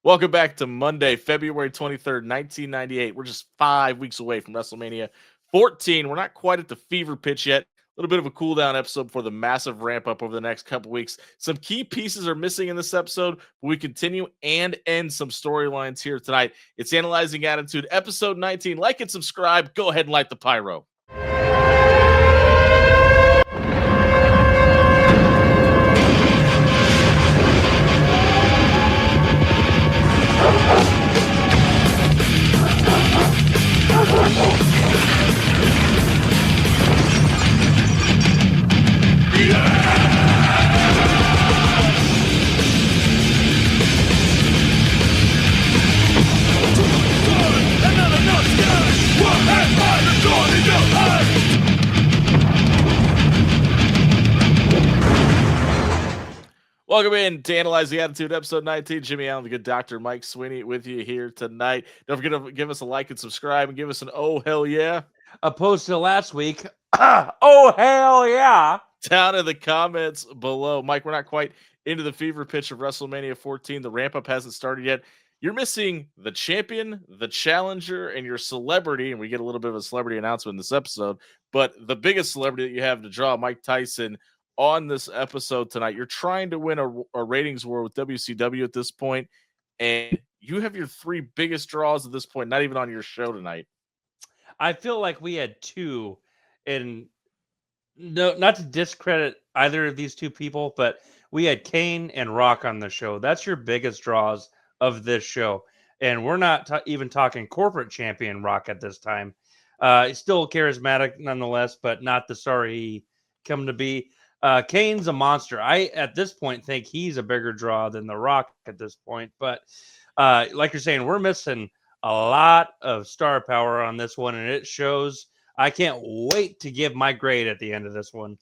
Welcome back to Monday, February 23rd, 1998. We're just 5 weeks away from WrestleMania 14. We're not quite at the fever pitch yet. A little bit of a cool down episode before the massive ramp up over the next couple weeks. Some key pieces are missing in this episode, but we continue and end some storylines here tonight. It's Analyzing Attitude, episode 19. Like and subscribe. Go ahead and light the pyro. Welcome in to Analyze the Attitude, episode 19. Jimmy Allen, the good doctor, Mike Sweeney with you here tonight. Don't forget to give us a like and subscribe and give us an oh, hell yeah. Opposed to last week, oh, hell yeah. Down in the comments below. Mike, we're not quite into the fever pitch of WrestleMania 14. The ramp up hasn't started yet. You're missing the champion, the challenger, and your celebrity. And we get a little bit of a celebrity announcement in this episode. But the biggest celebrity that you have to draw, Mike Tyson, on this episode tonight. You're trying to win a ratings war with WCW at this point, and you have your three biggest draws at this point, not even on your show tonight. I feel like we had two, and no, not to discredit either of these two people, but we had Kane and Rock on the show. That's your biggest draws of this show. And we're not even talking corporate champion Rock at this time. He's still charismatic nonetheless, but not the star he come to be. Kane's a monster. I, at this point, think he's a bigger draw than The Rock at this point. But like you're saying, we're missing a lot of star power on this one, and it shows. I can't wait to give my grade at the end of this one.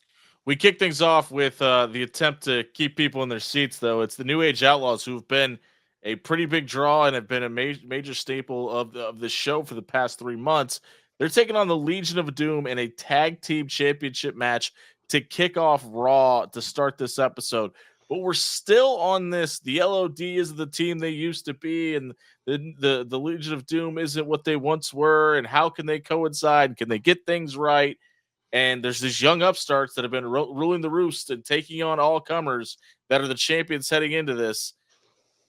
We kick things off with the attempt to keep people in their seats, though. It's the New Age Outlaws, who've been a pretty big draw and have been a major staple of the show for the past 3 months. They're taking on the Legion of Doom in a tag team championship match to kick off Raw to start this episode. But we're still on this. The LOD is the team they used to be, and the Legion of Doom isn't what they once were, and how can they coincide? Can they get things right? And there's these young upstarts that have been ruling the roost and taking on all comers that are the champions heading into this.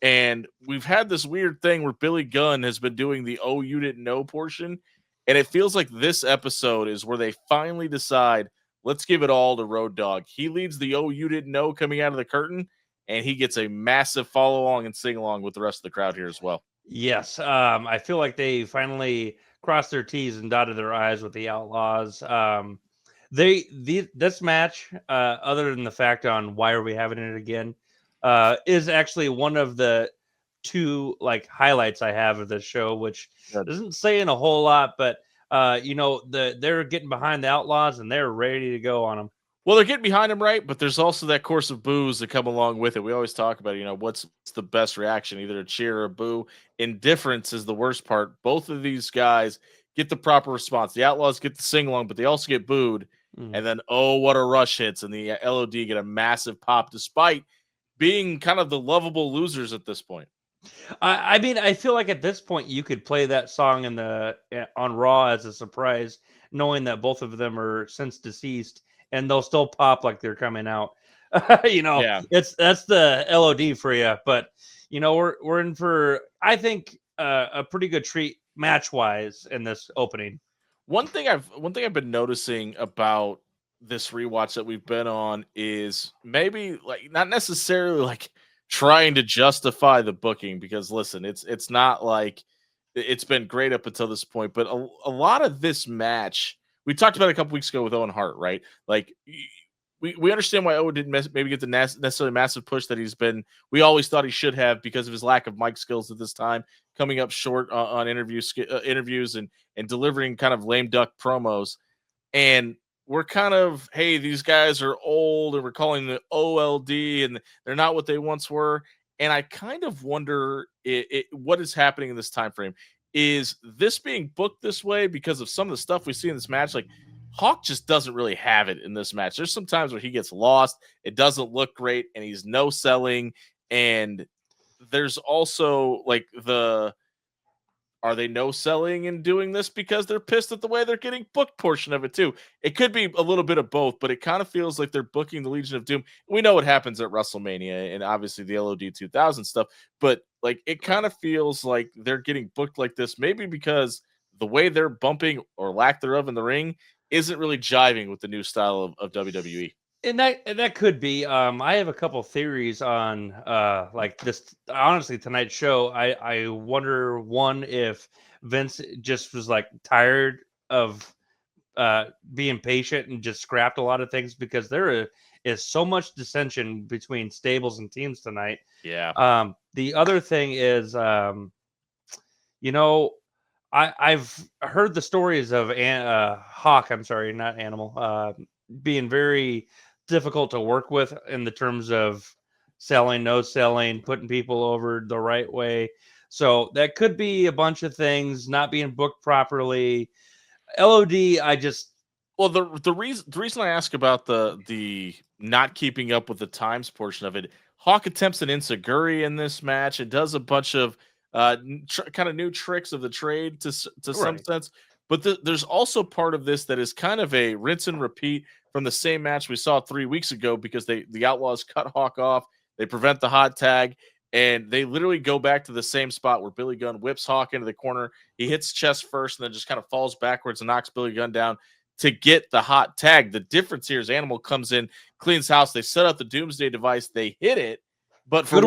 And we've had this weird thing where Billy Gunn has been doing the "oh, you didn't know" portion, and it feels like this episode is where they finally decide, let's give it all to Road Dogg. He leads the "oh, you didn't know" coming out of the curtain, and he gets a massive follow along and sing along with the rest of the crowd here as well. Yes, I feel like they finally crossed their T's and dotted their I's with the Outlaws. This match, other than the fact on why are we having it again, is actually one of the two highlights I have of this show, which isn't saying a whole lot, but they're getting behind the Outlaws and they're ready to go on them. Well, they're getting behind them, right? But there's also that course of boos that come along with it. We always talk about, what's the best reaction, either a cheer or a boo. Indifference is the worst part. Both of these guys get the proper response. The Outlaws get the sing along, but they also get booed. And then, oh, what a rush hits, and the LOD get a massive pop, despite being kind of the lovable losers at this point. I mean, I feel like at this point you could play that song on Raw as a surprise, knowing that both of them are since deceased, and they'll still pop like they're coming out. That's the LOD for you. But we're in for, I think, a pretty good treat match wise in this opening. One thing I've been noticing about this rewatch that we've been on is maybe not necessarily trying to justify the booking, because listen, it's not like it's been great up until this point, but a lot of this match we talked about a couple weeks ago with Owen Hart, right? We understand why Owen didn't maybe get the necessarily massive push that we always thought he should have, because of his lack of mic skills at this time, coming up short on interviews and delivering kind of lame duck promos. And we're kind of, hey, these guys are old, and we're calling the OLD, and they're not what they once were. And I kind of wonder what is happening in this time frame. Is this being booked this way because of some of the stuff we see in this match? Like, Hawk just doesn't really have it in this match. There's some times where he gets lost. It doesn't look great, and he's no selling. And there's also like are they no selling and doing this because they're pissed at the way they're getting booked portion of it too? It could be a little bit of both, but it kind of feels like they're booking the Legion of Doom. We know what happens at WrestleMania and obviously the LOD 2000 stuff, but like it kind of feels like they're getting booked like this, maybe because the way they're bumping or lack thereof in the ring isn't really jiving with the new style of WWE. And that could be. I have a couple theories on like this. Honestly, tonight's show. I wonder, one, if Vince just was like tired of being patient and just scrapped a lot of things, because is so much dissension between stables and teams tonight. Yeah. The other thing is, you know, I've heard the stories of Hawk. I'm sorry, not Animal. Being very difficult to work with in the terms of selling, no selling, putting people over the right way. So that could be a bunch of things, not being booked properly. LOD, Well, the reason I ask about the not keeping up with the times portion of it, Hawk attempts an Insaguri in this match. It does a bunch of kind of new tricks of the trade to some Right. sense, but there's also part of this that is kind of a rinse and repeat from the same match we saw 3 weeks ago, because the Outlaws cut Hawk off, they prevent the hot tag, and they literally go back to the same spot where Billy Gunn whips Hawk into the corner. He hits chest first and then just kind of falls backwards and knocks Billy Gunn down to get the hot tag. The difference here is Animal comes in, cleans house. They set up the Doomsday device. They hit it, but for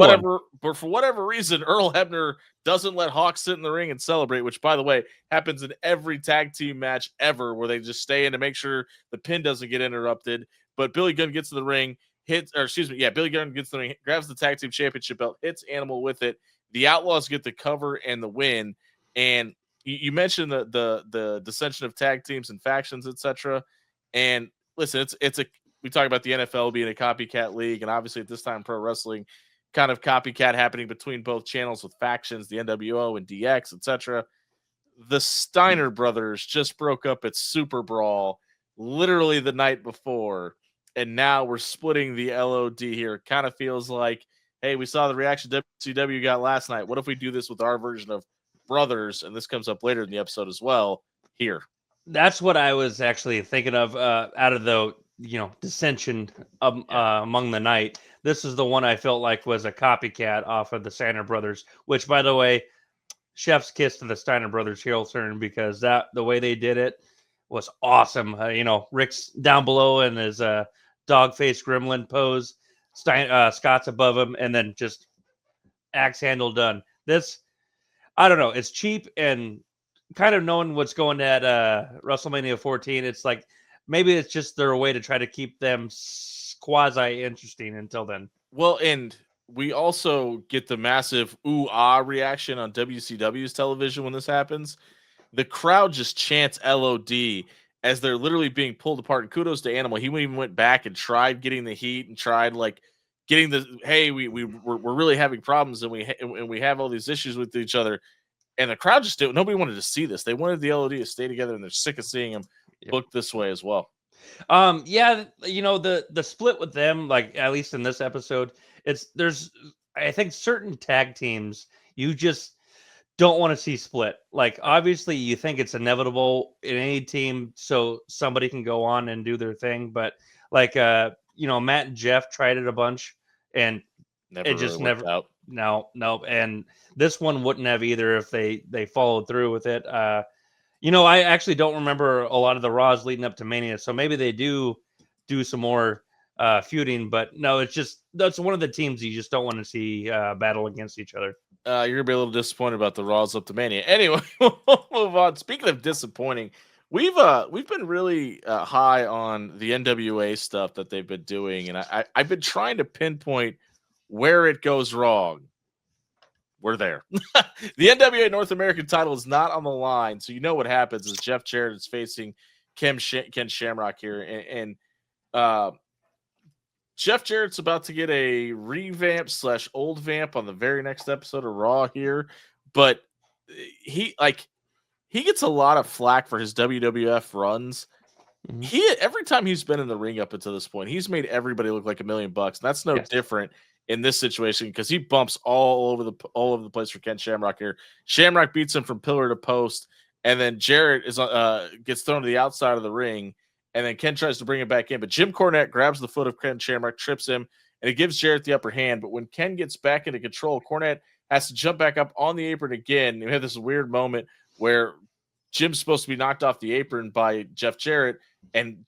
whatever reason, Earl Hebner doesn't let Hawk sit in the ring and celebrate. Which, by the way, happens in every tag team match ever, where they just stay in to make sure the pin doesn't get interrupted. But Billy Gunn gets in the ring, Billy Gunn gets in the ring, grabs the tag team championship belt, hits Animal with it. The Outlaws get the cover and the win. And you mentioned the dissension of tag teams and factions, etc. And listen, we talk about the NFL being a copycat league, and obviously at this time pro wrestling kind of copycat happening between both channels with factions, the NWO and DX, etc. The Steiner brothers just broke up at Super Brawl literally the night before, and now we're splitting the LOD here. Kind of feels like, hey, we saw the reaction WCW got last night. What if we do this with our version of brothers? And this comes up later in the episode as well here. that's what I was actually thinking of, out of the dissension among the night. This is the one I felt like was a copycat off of the Steiner brothers, which, by the way, chef's kiss to the Steiner brothers heel turn, because the way they did it was awesome. Rick's down below in his dog face gremlin pose. Scott's above him, and then just axe handle done. This, I don't know. It's cheap, and kind of knowing what's going at WrestleMania 14. It's like maybe it's just their way to try to keep them quasi interesting until then. Well, and we also get the massive ooh ah reaction on WCW's television when this happens. The crowd just chants LOD as they're literally being pulled apart. And kudos to Animal. He even went back and tried getting the heat and tried like getting the, hey, we're really having problems, and we have all these issues with each other. And the crowd just didn't. Nobody wanted to see this. They wanted the LOD to stay together, and they're sick of seeing them booked this way as well. Yeah, the split with them, like at least in this episode, there's I think certain tag teams you just don't want to see split. Like obviously you think it's inevitable in any team, so somebody can go on and do their thing, but like Matt and Jeff tried it a bunch, and it just never out. No, and this one wouldn't have either if they followed through with it. I actually don't remember a lot of the Raws leading up to Mania, so maybe they do some more feuding. But no, it's just that's one of the teams you just don't want to see battle against each other. You're gonna be a little disappointed about the Raws up to Mania. Anyway, we'll move on. Speaking of disappointing, we've been really high on the NWA stuff that they've been doing, and I've been trying to pinpoint where it goes wrong. We're there. The NWA North American title is not on the line, so you know what happens is Jeff Jarrett is facing Ken Shamrock here, and Jeff Jarrett's about to get a revamp / old vamp on the very next episode of Raw here, but he gets a lot of flack for his WWF runs. Mm-hmm. Every time he's been in the ring up until this point, he's made everybody look like $1 million. That's no different in this situation because he bumps all over the place for Ken Shamrock here. Shamrock beats him from pillar to post, and then Jarrett gets thrown to the outside of the ring, and then Ken tries to bring him back in, but Jim Cornette grabs the foot of Ken Shamrock, trips him, and it gives Jarrett the upper hand. But when Ken gets back into control, Cornette has to jump back up on the apron again. We have this weird moment where Jim's supposed to be knocked off the apron by Jeff Jarrett, and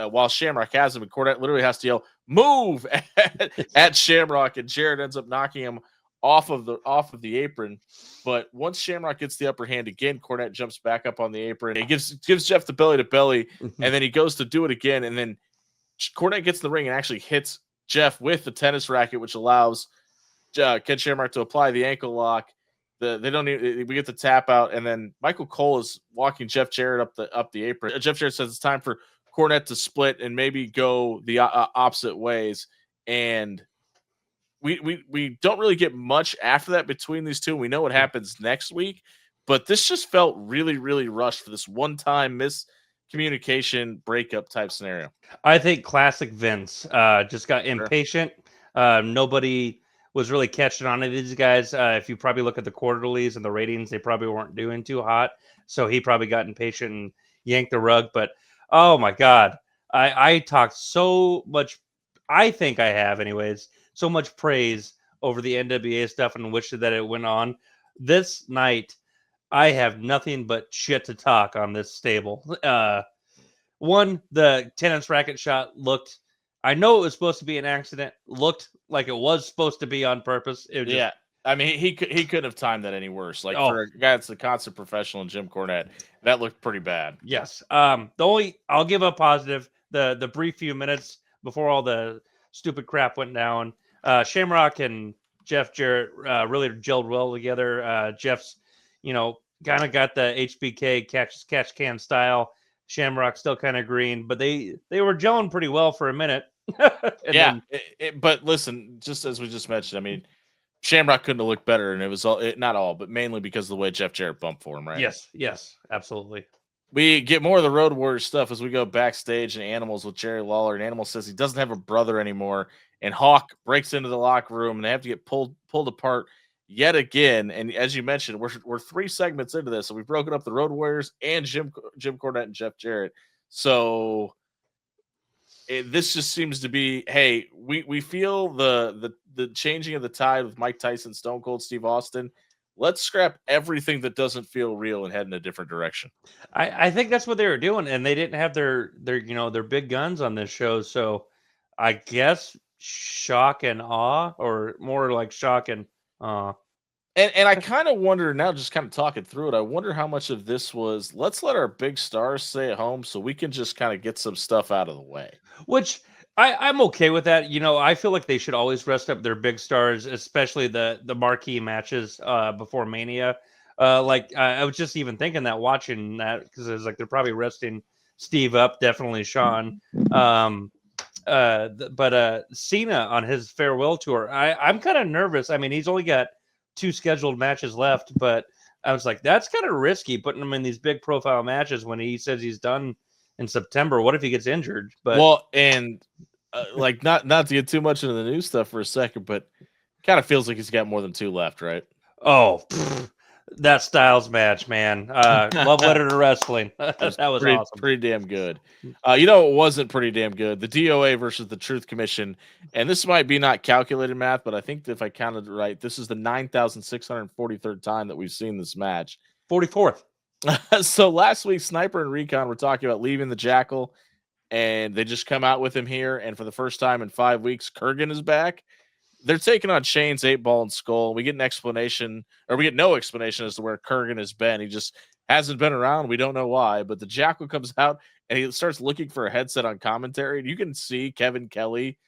while Shamrock has him, and Cornette literally has to yell "move" at Shamrock, and Jarrett ends up knocking him off of the apron. But once Shamrock gets the upper hand again, Cornette jumps back up on the apron. He gives Jeff the belly to belly, and then he goes to do it again, and then Cornette gets in the ring and actually hits Jeff with the tennis racket, which allows Ken Shamrock to apply the ankle lock. We get the tap out, and then Michael Cole is walking Jeff Jarrett up the apron. Jeff Jarrett says it's time for Cornette to split and maybe go the opposite ways, and we don't really get much after that between these two. We know what happens next week, but this just felt really, really rushed for this one-time miscommunication breakup type scenario. I think classic Vince just got impatient. Nobody was really catching on to these guys. If you probably look at the quarterlies and the ratings, they probably weren't doing too hot. So he probably got impatient and yanked the rug. But, oh, my God. I talked so much, I think I have anyways, so much praise over the NWA stuff and wished that it went on. This night, I have nothing but shit to talk on this stable. One, the tennis racket shot looked, I know it was supposed to be an accident, looked like it was supposed to be on purpose. Yeah. I mean, he couldn't have timed that any worse. Like, for a guy that's a constant professional in Jim Cornette, that looked pretty bad. Yes. I'll give a positive, the brief few minutes before all the stupid crap went down. Shamrock and Jeff Jarrett really gelled well together. Jeff's, kind of got the HBK catch can style. Shamrock still kind of green, but they were gelling pretty well for a minute. But listen, just as we just mentioned, I mean, Shamrock couldn't have looked better, and it was not all, but mainly because of the way Jeff Jarrett bumped for him, right? Yes, absolutely. We get more of the Road Warrior stuff as we go backstage and Animals with Jerry Lawler, and Animal says he doesn't have a brother anymore, and Hawk breaks into the locker room, and they have to get pulled apart yet again. And as you mentioned, we're 3 segments into this, so we've broken up the Road Warriors and Jim Cornette and Jeff Jarrett. So this just seems to be, hey, we feel the changing of the tide with Mike Tyson, Stone Cold Steve Austin. Let's scrap everything that doesn't feel real and head in a different direction. I think that's what they were doing, and they didn't have their big guns on this show, so I guess shock and awe, or more like shock and awe. And I kind of wonder now, just kind of talking through it, I wonder how much of this was, let's let our big stars stay at home so we can just kind of get some stuff out of the way. Which I'm okay with that. I feel like they should always rest up their big stars, especially the marquee matches before Mania. I was just even thinking that watching that, because it's like they're probably resting Steve up, definitely Sean. But Cena on his farewell tour, I'm kind of nervous. I mean, he's only got 2 scheduled matches left, but I was like, that's kind of risky putting him in these big profile matches when he says he's done in September. What if he gets injured? But not to get too much into the new stuff for a second, but kind of feels like he's got more than 2 left, right? Oh, that Styles match, man. Love letter to wrestling. That was awesome. Pretty damn good. It wasn't pretty damn good. The DOA versus the Truth Commission. And this might be not calculated math, but I think if I counted it right, this is the 9,643rd time that we've seen this match. 44th. So last week, Sniper and Recon were talking about leaving the Jackal, and they just come out with him here. And for the first time in 5 weeks, Kurgan is back. They're taking on Shane's 8-Ball and Skull. We get no explanation as to where Kurgan has been. He just hasn't been around. We don't know why, but the Jackal comes out and he starts looking for a headset on commentary. And you can see Kevin Kelly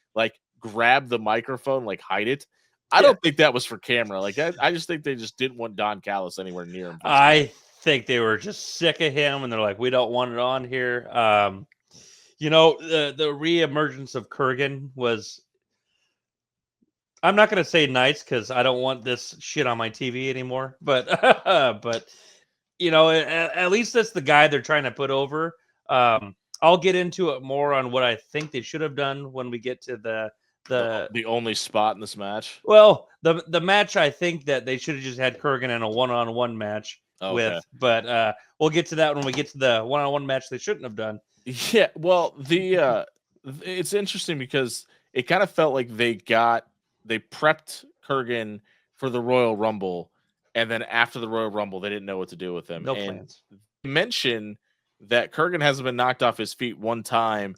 grab the microphone, hide it. I don't think that was for camera. I just think they just didn't want Don Callis anywhere near him. I think they were just sick of him, and they're like, we don't want it on here. The reemergence of Kurgan was, I'm not going to say nice because I don't want this shit on my TV anymore. But at least that's the guy they're trying to put over. I'll get into it more on what I think they should have done when we get to the The only spot in this match. Well, the match, I think that they should have just had Kurgan in a one-on-one match Okay. with, but we'll get to that when we get to the one-on-one match they shouldn't have done. Yeah, well, it's interesting because it kind of felt like they prepped Kurgan for the Royal Rumble, and then after the Royal Rumble, they didn't know what to do with him. No And plans. mention that Kurgan hasn't been knocked off his feet one time,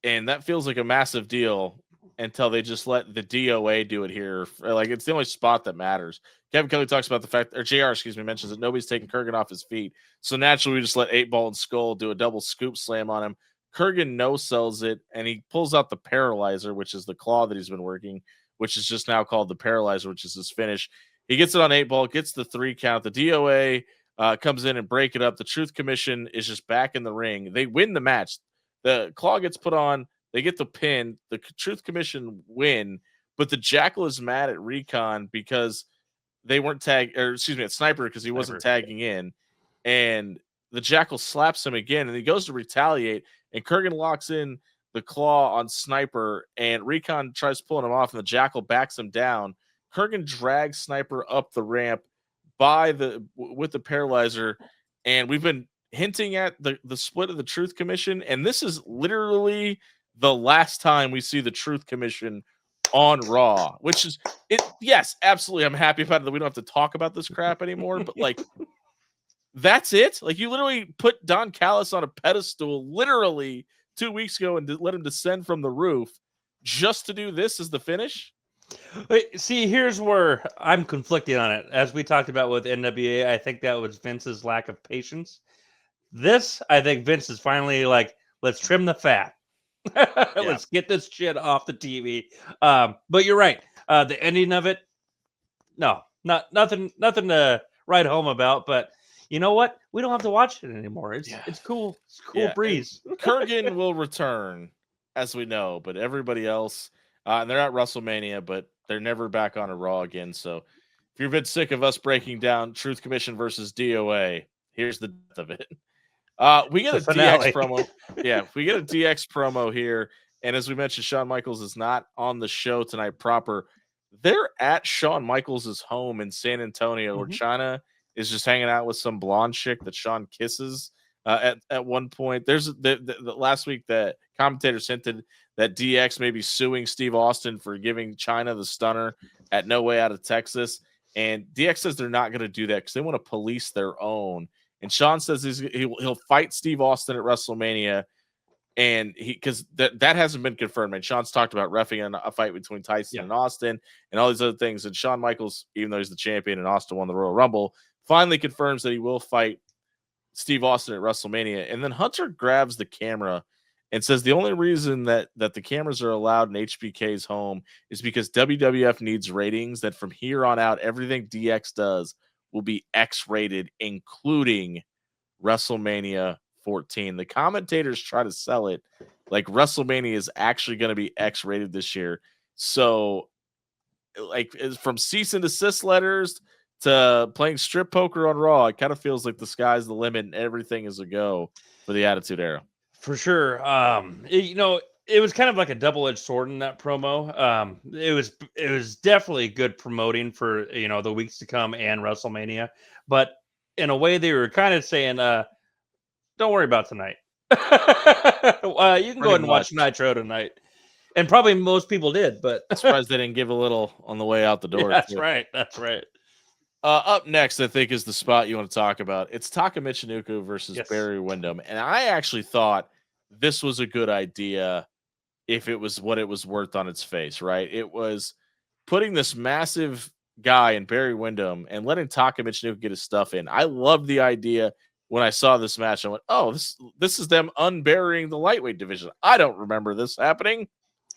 and that feels like a massive deal until they just let the DOA do it here. Like, it's the only spot that matters. Kevin Kelly talks about the fact, or JR, mentions that nobody's taking Kurgan off his feet. So naturally, we just let 8-Ball and Skull do a double scoop slam on him. Kurgan no-sells it, and he pulls out the Paralyzer, which is the claw that he's been working, which is just now called the Paralyzer, which is his finish. He gets it on 8-Ball, gets the 3 count. The DOA comes in and break it up. The Truth Commission is just back in the ring. They win the match. The claw gets put on. They get the pin. The Truth Commission win, but the Jackal is mad at Recon because they weren't at Sniper because he wasn't tagging in, and the Jackal slaps him again, and he goes to retaliate, and Kurgan locks in the claw on Sniper, and Recon tries pulling him off, and the Jackal backs him down. Kurgan drags Sniper up the ramp with the Paralyzer, and we've been hinting at the split of the Truth Commission, and this is literally the last time we see the Truth Commission on Raw, which is it. Yes, absolutely. I'm happy about it that we don't have to talk about this crap anymore, but like, that's it. Like, you literally put Don Callis on a pedestal literally 2 weeks ago and let him descend from the roof just to do this as the finish. Wait, see, here's where I'm conflicting on it. As we talked about with NWA, I think that was Vince's lack of patience. This, I think Vince is finally like, let's trim the fat. Let's get this shit off the TV. But you're right. The ending of it, no, nothing to write home about. But you know what? We don't have to watch it anymore. It's cool. It's cool breeze. Kurgan will return, as we know, but everybody else, and they're at WrestleMania, but they're never back on a Raw again. So if you're a bit sick of us breaking down Truth Commission versus DOA, here's the depth of it. We get a DX promo. Yeah, we get a DX promo here. And as we mentioned, Shawn Michaels is not on the show tonight proper. They're at Shawn Michaels' home in San Antonio, where Chyna is just hanging out with some blonde chick that Shawn kisses at one point. There's the last week that commentators hinted that DX may be suing Steve Austin for giving Chyna the stunner at No Way Out of Texas. And DX says they're not going to do that because they want to police their own. And Shawn says he'll fight Steve Austin at WrestleMania, and because that hasn't been confirmed. And Shawn's talked about reffing a fight between Tyson and Austin and all these other things. And Shawn Michaels, even though he's the champion and Austin won the Royal Rumble, finally confirms that he will fight Steve Austin at WrestleMania. And then Hunter grabs the camera and says the only reason that the cameras are allowed in HBK's home is because WWF needs ratings, that from here on out, everything DX does will be X-rated, including WrestleMania 14. The commentators try to sell it like WrestleMania is actually going to be X-rated this year. So, like, from cease and desist letters to playing strip poker on Raw, it kind of feels like the sky's the limit and everything is a go for the Attitude Era. For sure. It was kind of like a double-edged sword in that promo. It was definitely good promoting for the weeks to come and WrestleMania, but in a way they were kind of saying, "Don't worry about tonight. You can go ahead and watch Nitro tonight." And probably most people did, but I'm surprised they didn't give a little on the way out the door. Yeah, that's right. That's right. Up next, I think, is the spot you want to talk about. It's Taka Michinoku versus Barry Windham. And I actually thought this was a good idea if it was what it was worth on its face, right? It was putting this massive guy in Barry Windham and letting Taka Michinoku get his stuff in. I loved the idea when I saw this match. I went, oh, this is them unburying the lightweight division. I don't remember this happening.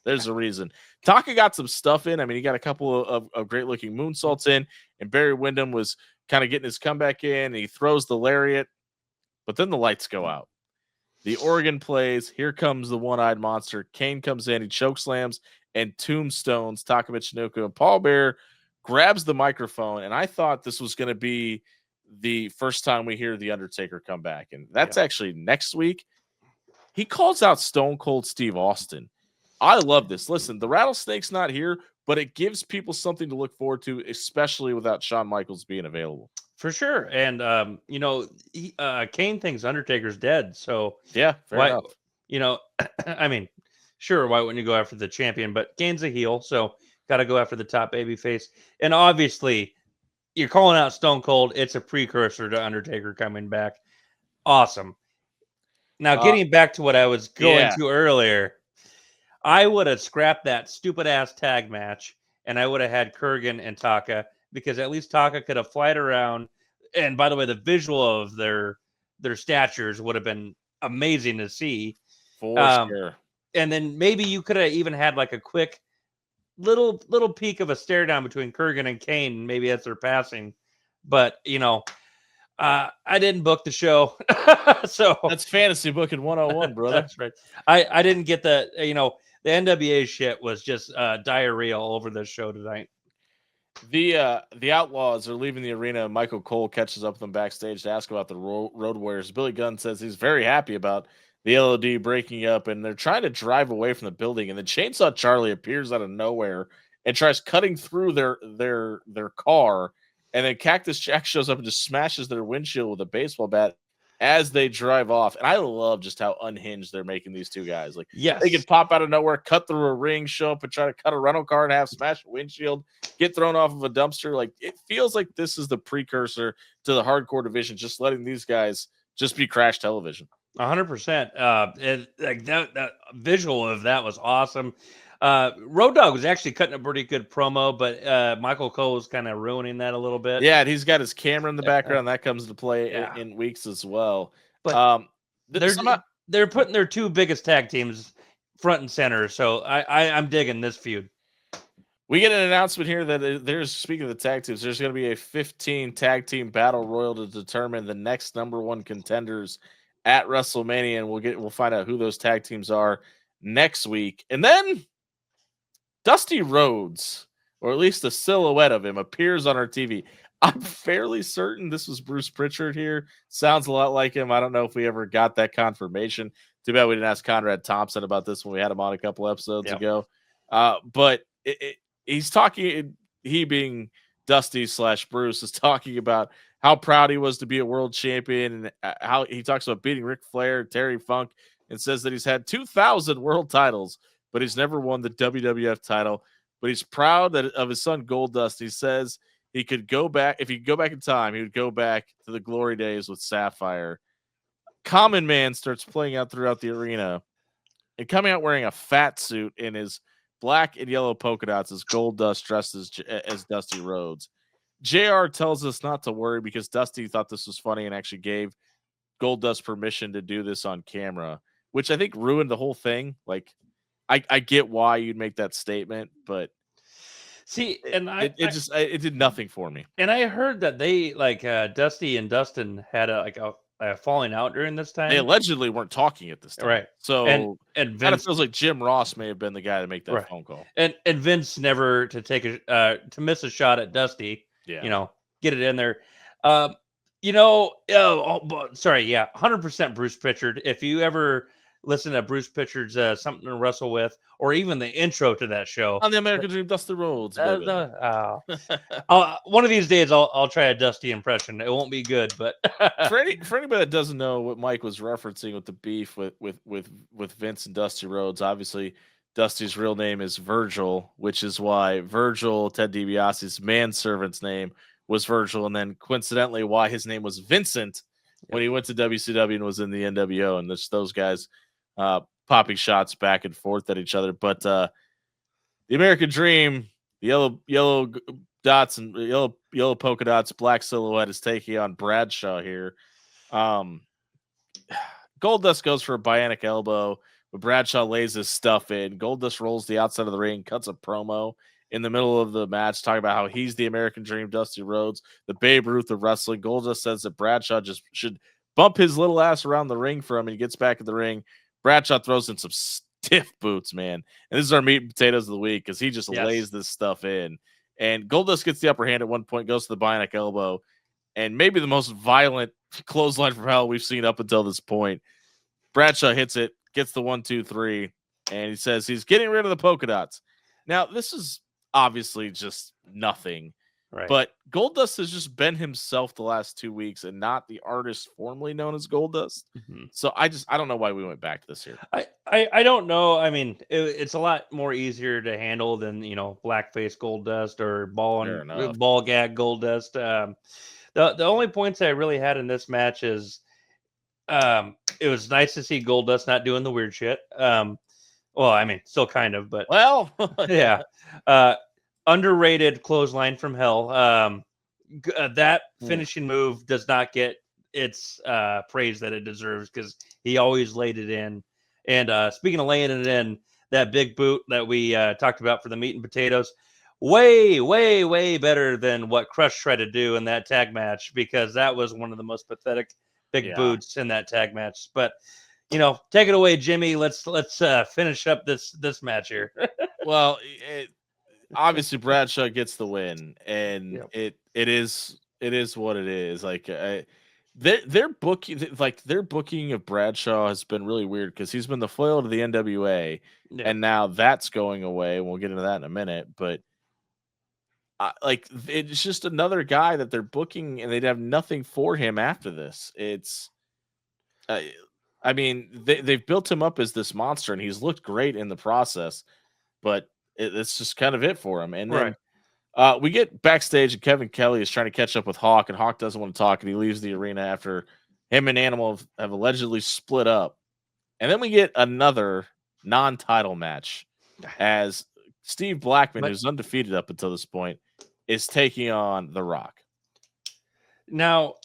There's a reason. Taka got some stuff in. I mean, he got a couple of great-looking moonsaults in, and Barry Windham was kind of getting his comeback in, and he throws the lariat, but then the lights go out. The organ plays. Here comes the one-eyed monster. Kane comes in. He chokeslams and tombstones Taka Michinoku, and Paul Bearer grabs the microphone, and I thought this was going to be the first time we hear The Undertaker come back, and that's actually next week. He calls out Stone Cold Steve Austin. I love this. Listen, the rattlesnake's not here, but it gives people something to look forward to, especially without Shawn Michaels being available. For sure. And Kane thinks Undertaker's dead. So Yeah, fair why, enough. I mean, sure, why wouldn't you go after the champion? But Kane's a heel, so got to go after the top baby face. And obviously, you're calling out Stone Cold. It's a precursor to Undertaker coming back. Awesome. Now, getting back to what I was going Yeah. to earlier, I would have scrapped that stupid ass tag match, and I would have had Kurgan and Taka, because at least Taka could have flied around. And by the way, the visual of their statures would have been amazing to see. For sure. And then maybe you could have even had like a quick little peek of a stare down between Kurgan and Kane, maybe as they're passing. But I didn't book the show, so That's fantasy booking 101, brother. that's right. I didn't get the the NWA shit was just diarrhea all over this show tonight. The Outlaws are leaving the arena. Michael Cole catches up with them backstage to ask about the Road Warriors. Billy Gunn says he's very happy about the LOD breaking up, and they're trying to drive away from the building. And then Chainsaw Charlie appears out of nowhere and tries cutting through their car. And then Cactus Jack shows up and just smashes their windshield with a baseball bat as they drive off. And I love just how unhinged they're making these two guys. Like, Yes, they could pop out of nowhere, cut through a ring, show up and try to cut a rental car in half, smash a windshield, get thrown off of a dumpster. Like, it feels like this is the precursor to the hardcore division, just letting these guys just be Crash television. 100%. Like that visual of that was awesome. Road Dogg was actually cutting a pretty good promo, but Michael Cole was kind of ruining that a little bit. Yeah, and he's got his camera in the background. That comes to play in weeks as well. But they're putting their two biggest tag teams front and center, so I'm digging this feud. We get an announcement here that there's, speaking of the tag teams, there's going to be a 15 tag team battle royal to determine the next number one contenders at WrestleMania, and we'll find out who those tag teams are next week. And then Dusty Rhodes, or at least a silhouette of him, appears on our TV. I'm fairly certain this was Bruce Pritchard here. Sounds a lot like him. I don't know if we ever got that confirmation. Too bad we didn't ask Conrad Thompson about this when we had him on a couple episodes ago. But he's talking, he being Dusty / Bruce, is talking about how proud he was to be a world champion, and how he talks about beating Ric Flair, Terry Funk, and says that he's had 2,000 world titles, but he's never won the WWF title. But he's proud of his son Goldust. He says he could go back, if he could go back in time, he would go back to the glory days with Sapphire. Common Man starts playing out throughout the arena and coming out wearing a fat suit in his black and yellow polka dots as Goldust dressed as Dusty Rhodes. JR tells us not to worry because Dusty thought this was funny and actually gave Goldust permission to do this on camera, which I think ruined the whole thing. Like, I get why you'd make that statement, but see, and it did nothing for me. And I heard that they Dusty and Dustin had a falling out during this time. They allegedly weren't talking at this time, right? So and Vince, kind of feels like Jim Ross may have been the guy to make that phone call. And Vince never to take to miss a shot at Dusty. Yeah, get it in there. 100% Bruce Pritchard. If you ever listen to Bruce Pritchard's Something to Wrestle With, or even the intro to that show on the American Dream, Dusty Rhodes. One of these days I'll try a Dusty impression. It won't be good, but for anybody that doesn't know what Mike was referencing with the beef with Vince and Dusty Rhodes, obviously Dusty's real name is Virgil, which is why Virgil, Ted DiBiase's manservant's name, was Virgil, and then coincidentally why his name was Vincent when he went to WCW and was in the NWO, and those guys popping shots back and forth at each other. But the American Dream, the yellow dots and yellow polka dots, black silhouette, is taking on Bradshaw here. Goldust goes for a bionic elbow, but Bradshaw lays his stuff in. Goldust rolls the outside of the ring, cuts a promo in the middle of the match, talking about how he's the American Dream, Dusty Rhodes, the Babe Ruth of wrestling. Goldust says that Bradshaw just should bump his little ass around the ring for him, and he gets back in the ring. Bradshaw throws in some stiff boots, man. And this is our meat and potatoes of the week because he just lays this stuff in. And Goldust gets the upper hand at one point, goes to the bionic elbow, and maybe the most violent clothesline from hell we've seen up until this point. Bradshaw hits it, gets the 1, 2, 3, and he says he's getting rid of the polka dots. Now, this is obviously just nothing, Right. but Goldust has just been himself the last 2 weeks and not the artist formerly known as Goldust. Mhm. So I don't know why we went back to this here. I don't know. I mean, it's a lot more easier to handle than blackface Gold Dust or Fair enough. ball gag Gold Dust. The only points I really had in this match is it was nice to see Gold Dust not doing the weird shit. Well, I mean, still kind of, but Well, yeah. Underrated clothesline from hell. That finishing move does not get its praise that it deserves because he always laid it in. And speaking of laying it in, that big boot that we talked about for the meat and potatoes, way, way, way better than what Crush tried to do in that tag match because that was one of the most pathetic big boots in that tag match. But take it away, Jimmy. Let's finish up this match here. well, obviously Bradshaw gets the win, and Yep. it is what it is. Like their booking of Bradshaw has been really weird because he's been the foil to the NWA, Yeah. and now that's going away. And we'll get into that in a minute, but it's just another guy that they're booking, and they'd have nothing for him after this. It's I mean, they've built him up as this monster, and he's looked great in the process, but it's just kind of it for him. And then we get backstage, and Kevin Kelly is trying to catch up with Hawk, and Hawk doesn't want to talk, and he leaves the arena after him and Animal have allegedly split up. And then we get another non-title match as Steve Blackman, who's undefeated up until this point, is taking on The Rock. Now,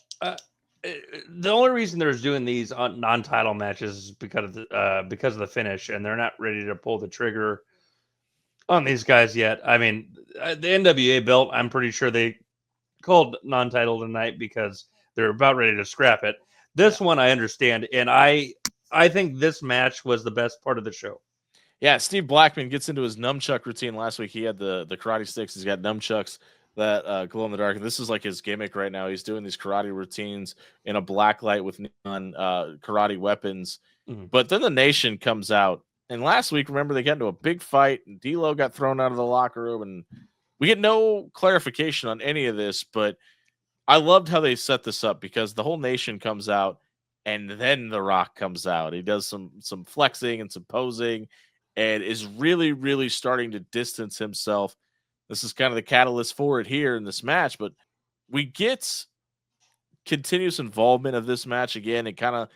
the only reason they're doing these non-title matches is because of the finish, and they're not ready to pull the trigger on these guys yet. I mean, the NWA belt, I'm pretty sure they called non-title tonight because they're about ready to scrap it. This one I understand, and I think this match was the best part of the show. Yeah, Steve Blackman gets into his nunchuck routine last week. He had the karate sticks. He's got nunchucks that glow in the dark. This is like his gimmick right now. He's doing these karate routines in a black light with neon karate weapons. Mm-hmm. But then the Nation comes out. And last week, remember, they got into a big fight, and D'Lo got thrown out of the locker room, and we get no clarification on any of this, but I loved how they set this up because the whole Nation comes out, and then The Rock comes out. He does some flexing and some posing, and is really, really starting to distance himself. This is kind of the catalyst for it here in this match, but we get continuous involvement of this match again. It kind of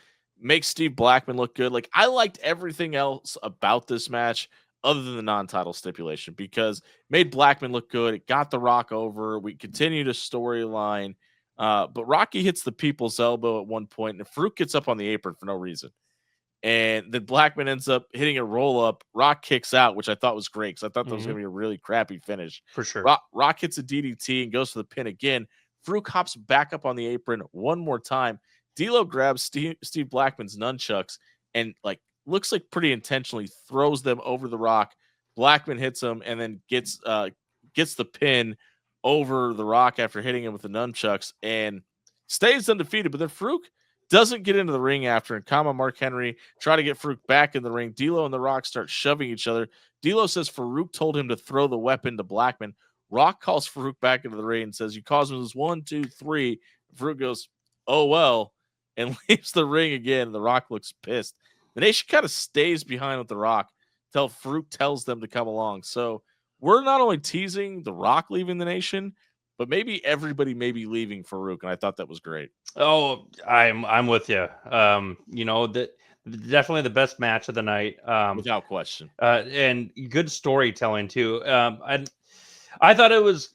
makes Steve Blackman look good. Like, I liked everything else about this match other than the non-title stipulation because it made Blackman look good. It got The Rock over. We continued a storyline. But Rocky hits the people's elbow at one point, and Farouk gets up on the apron for no reason. And then Blackman ends up hitting a roll-up. Rock kicks out, which I thought was great because I thought that was going to be a really crappy finish. For sure. Rock hits a DDT and goes for the pin again. Farouk hops back up on the apron one more time. D'Lo grabs Steve Blackman's nunchucks and looks like pretty intentionally throws them over the Rock. Blackman hits him and then gets the pin over the Rock after hitting him with the nunchucks and stays undefeated. But then Farouk doesn't get into the ring after, and Kama Mark Henry try to get Farouk back in the ring. D'Lo and the Rock start shoving each other. D'Lo says Farouk told him to throw the weapon to Blackman. Rock calls Farouk back into the ring and says, "You caused him this 1, 2, 3." Farouk goes, "Oh, well," and leaves the ring again. The Rock looks pissed. The Nation kind of stays behind with the Rock until Farouk tells them to come along. So we're not only teasing the Rock leaving the Nation, but maybe everybody may be leaving Farouk, and I thought that was great. Oh, I'm with you. That definitely the best match of the night, without question. And good storytelling too. I thought it was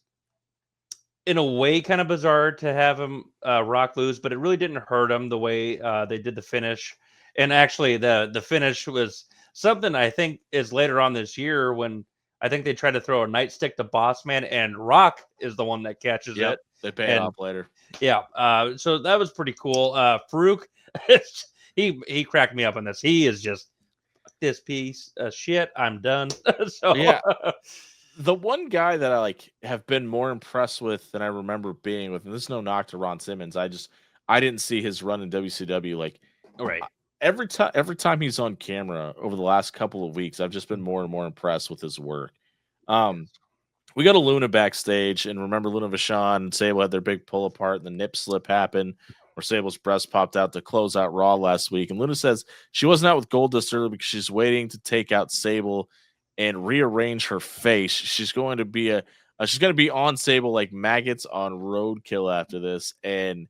in a way kind of bizarre to have him Rock lose, but it really didn't hurt him the way they did the finish. And actually, the finish was something I think is later on this year when I think they tried to throw a nightstick to Boss Man, and Rock is the one that catches it. They pay it off later. Yeah. So that was pretty cool. Farouk, he cracked me up on this. He is just this piece of shit. I'm done. So yeah. The one guy that I have been more impressed with than I remember being with, and this is no knock to Ron Simmons. I didn't see his run in WCW. Right. every time he's on camera over the last couple of weeks, I've just been more and more impressed with his work. We got a Luna backstage, and remember Luna Vachon and Sable had their big pull apart, and the nip slip happened where Sable's breast popped out to close out Raw last week. And Luna says she wasn't out with Goldust earlier because she's waiting to take out Sable and rearrange her face. She's going to be she's going to be on Sable like maggots on roadkill after this, and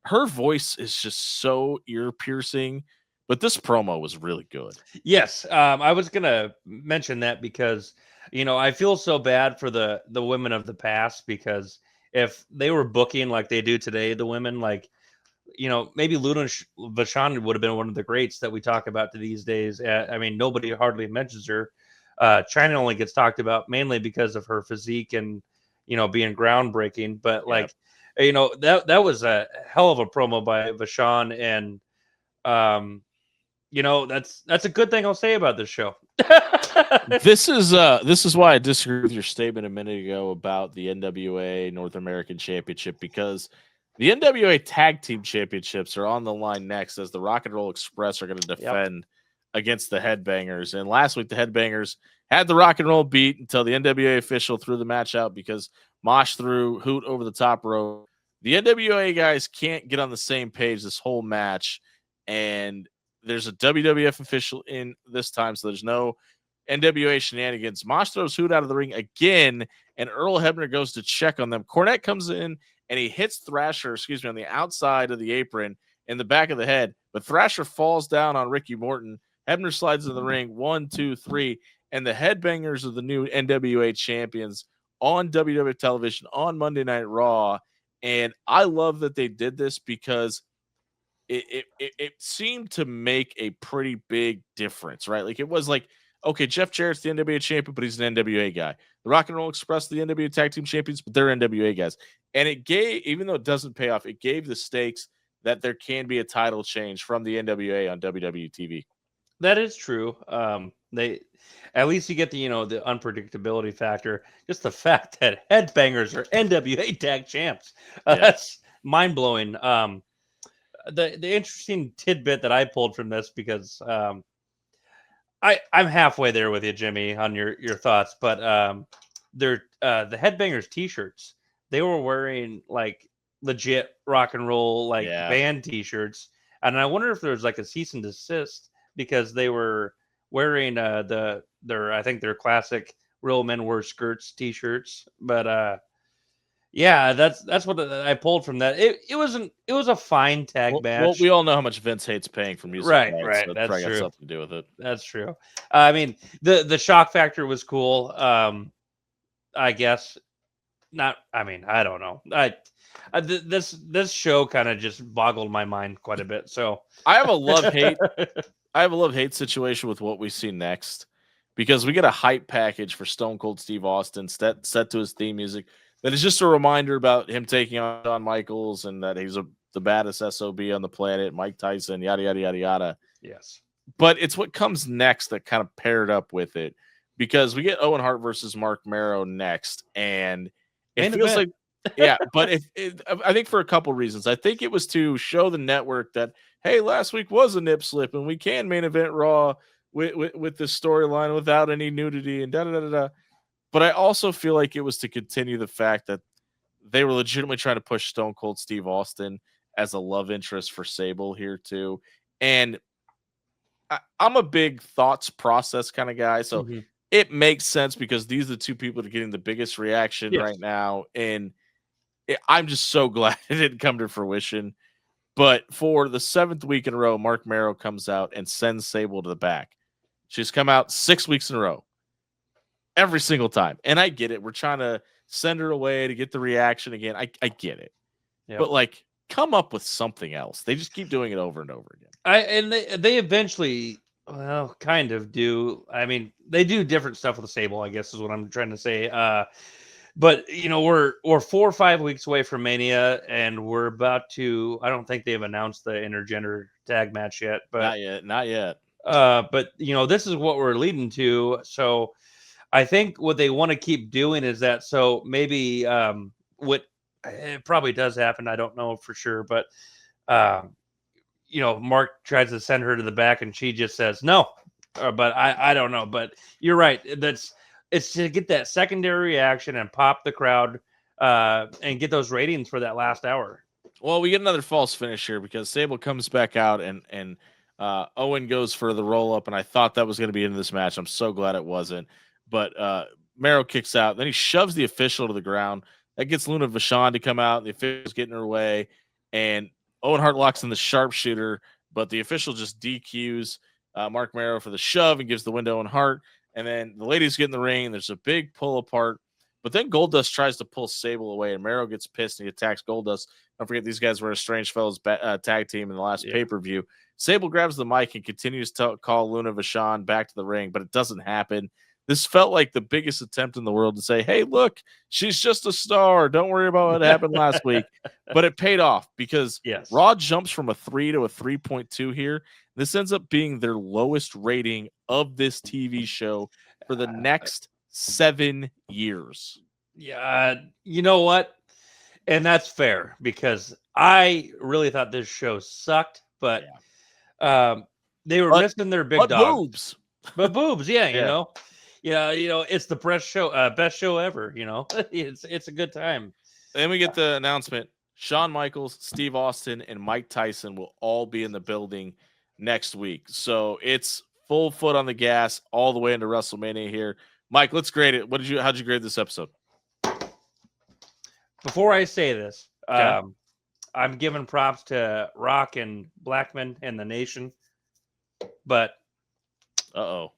her voice is just so ear piercing. But this promo was really good. Yes, I was gonna mention that because I feel so bad for the women of the past, because if they were booking like they do today, the women, like maybe Luna Vachon would have been one of the greats that we talk about to these days. I mean, nobody hardly mentions her. China only gets talked about mainly because of her physique and being groundbreaking. But like, that was a hell of a promo by Vachon, and that's a good thing I'll say about this show. This is why I disagree with your statement a minute ago about the NWA North American Championship, because the NWA Tag Team Championships are on the line next, as the Rock and Roll Express are going to defend against the Headbangers. And last week, the Headbangers had the Rock and Roll beat until the NWA official threw the match out because Mosh threw Hoot over the top rope. The NWA guys can't get on the same page this whole match, and there's a WWF official in this time, so there's no NWA shenanigans. Mosh throws Hoot out of the ring again, and Earl Hebner goes to check on them. Cornette comes in, and he hits Thrasher, on the outside of the apron in the back of the head. But Thrasher falls down on Ricky Morton. Hebner slides in the ring, 1, 2, 3, and the Headbangers are the new NWA champions on WWF television on Monday Night Raw. And I love that they did this because it seemed to make a pretty big difference, right? Like, it was like, okay, Jeff Jarrett's the NWA champion, but he's an NWA guy. The Rock and Roll Express, the NWA Tag Team Champions, but they're NWA guys. And it gave, even though it doesn't pay off, it gave the stakes that there can be a title change from the NWA on WWE TV. That is true. They, at least you get the the unpredictability factor. Just the fact that Headbangers are NWA Tag Champs, that's mind blowing. The interesting tidbit that I pulled from this, because I'm halfway there with you, Jimmy, on your thoughts, but they're the Headbangers t-shirts. They were wearing like legit rock and roll band t-shirts, and I wonder if there's like a cease and desist because they were wearing I think their classic Real Men Wear Skirts t-shirts. But yeah, that's what I pulled from that. It was a fine tag match. Well, we all know how much Vince hates paying for music. Right. So That's probably true. got something to do with it. That's true. I mean, the shock factor was cool. I guess not. I mean, I don't know. This show kind of just boggled my mind quite a bit. So I have a love-hate situation with what we see next, because we get a hype package for Stone Cold Steve Austin set to his theme music that is just a reminder about him taking on Shawn Michaels and that he's the baddest SOB on the planet, Mike Tyson, yada, yada, yada, yada. Yes. But it's what comes next that kind of paired up with it, because we get Owen Hart versus Mark Marrow next, and it feels like, but I think for a couple reasons. I think it was to show the network that, hey, last week was a nip slip, and we can main event Raw with this storyline without any nudity and da-da-da-da-da. But I also feel like it was to continue the fact that they were legitimately trying to push Stone Cold Steve Austin as a love interest for Sable here too. And I'm a big thoughts process kind of guy, so it makes sense because these are the two people that are getting the biggest reaction right now. And I'm just so glad it didn't come to fruition. But for the 7th week in a row, Mark Marrow comes out and sends Sable to the back. She's come out 6 weeks in a row. Every single time. And I get it. We're trying to send her away to get the reaction again. I get it. Yep. But like, come up with something else. They just keep doing it over and over again. And they eventually, well, kind of do. I mean, they do different stuff with the Sable, I guess is what I'm trying to say. But we're 4 or 5 weeks away from Mania, and we're about to. I don't think they've announced the intergender tag match yet, but not yet. But this is what we're leading to. So I think what they want to keep doing is that. So maybe what it probably does happen. I don't know for sure, but Mark tries to send her to the back, and she just says no. But I don't know. But you're right. It's to get that secondary reaction and pop the crowd, and get those ratings for that last hour. Well, we get another false finish here because Sable comes back out and Owen goes for the roll up, and I thought that was going to be into this match. I'm so glad it wasn't. But Mero kicks out, then he shoves the official to the ground. That gets Luna Vachon to come out, and the official's getting her way, and Owen Hart locks in the sharpshooter, but the official just DQs Mark Mero for the shove and gives the win to Owen Hart. And then the ladies get in the ring, and there's a big pull apart. But then Goldust tries to pull Sable away, and Mero gets pissed and he attacks Goldust. Don't forget, these guys were a Strange Fellows tag team in the last pay-per-view. Sable grabs the mic and continues to call Luna Vachon back to the ring, but it doesn't happen. This felt like the biggest attempt in the world to say, hey, look, she's just a star. Don't worry about what happened last week. But it paid off because Raw jumps from a 3 to a 3.2 here. This ends up being their lowest rating of this TV show for the next 7 years. Yeah, you know what? And that's fair because I really thought this show sucked, but they were missing their big dogs. But boobs, you know. It's the best show ever, It's a good time. Then we get the announcement. Shawn Michaels, Steve Austin, and Mike Tyson will all be in the building next week. So it's full foot on the gas all the way into WrestleMania here. Mike, let's grade it. How'd you grade this episode? Before I say this, I'm giving props to Rock and Blackman and the Nation, but terrible.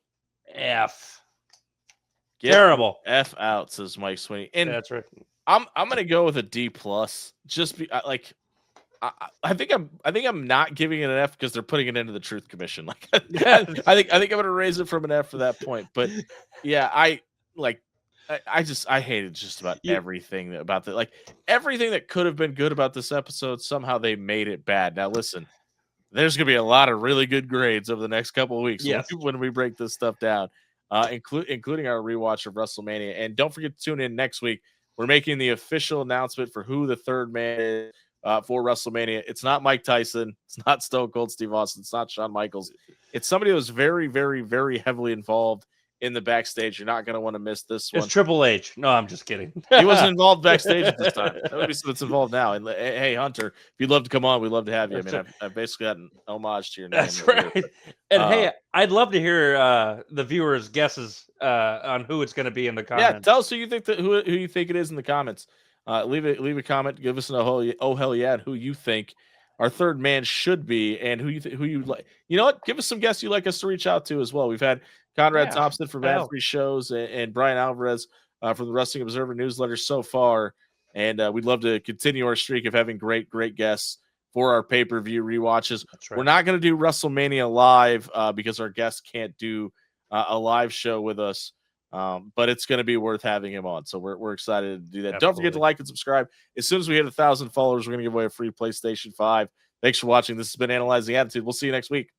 F out, says Mike Sweeney. And that's right. I'm gonna go with a D plus. Just I think I'm not giving it an F because they're putting it into the Truth Commission. Like I think I'm gonna raise it from an F for that point. But yeah, I hated just about everything about that. Like everything that could have been good about this episode, somehow they made it bad. Now listen, there's gonna be a lot of really good grades over the next couple of weeks when we break this stuff down, including our rewatch of WrestleMania. And don't forget to tune in next week. We're making the official announcement for who the third man is for WrestleMania. It's not Mike Tyson. It's not Stone Cold Steve Austin. It's not Shawn Michaels. It's somebody who was very, very, very heavily involved in the backstage. You're not going to want to miss this one. It's Triple H. No, I'm just kidding. He wasn't involved backstage at this time. That would be something that's involved now. And hey, Hunter, if you'd love to come on, we'd love to have you. I mean, I've basically got an homage to your name. That's right. Here, and hey, I'd love to hear the viewers' guesses on who it's going to be in the comments. Yeah, tell us who you think who you think it is in the comments. Leave a comment. Give us an oh hell yeah, and who you think our third man should be, and who you like. You know what? Give us some guests you'd like us to reach out to as well. We've had Conrad Thompson from Ad Free Shows and Brian Alvarez from the Wrestling Observer newsletter so far, and we'd love to continue our streak of having great guests for our pay-per-view rewatches. Right. We're not going to do WrestleMania live because our guests can't do a live show with us. But it's going to be worth having him on. So we're excited to do that. Absolutely. Don't forget to like and subscribe. As soon as we hit 1,000 followers, we're going to give away a free PlayStation 5. Thanks for watching. This has been Analyzing Attitude. We'll see you next week.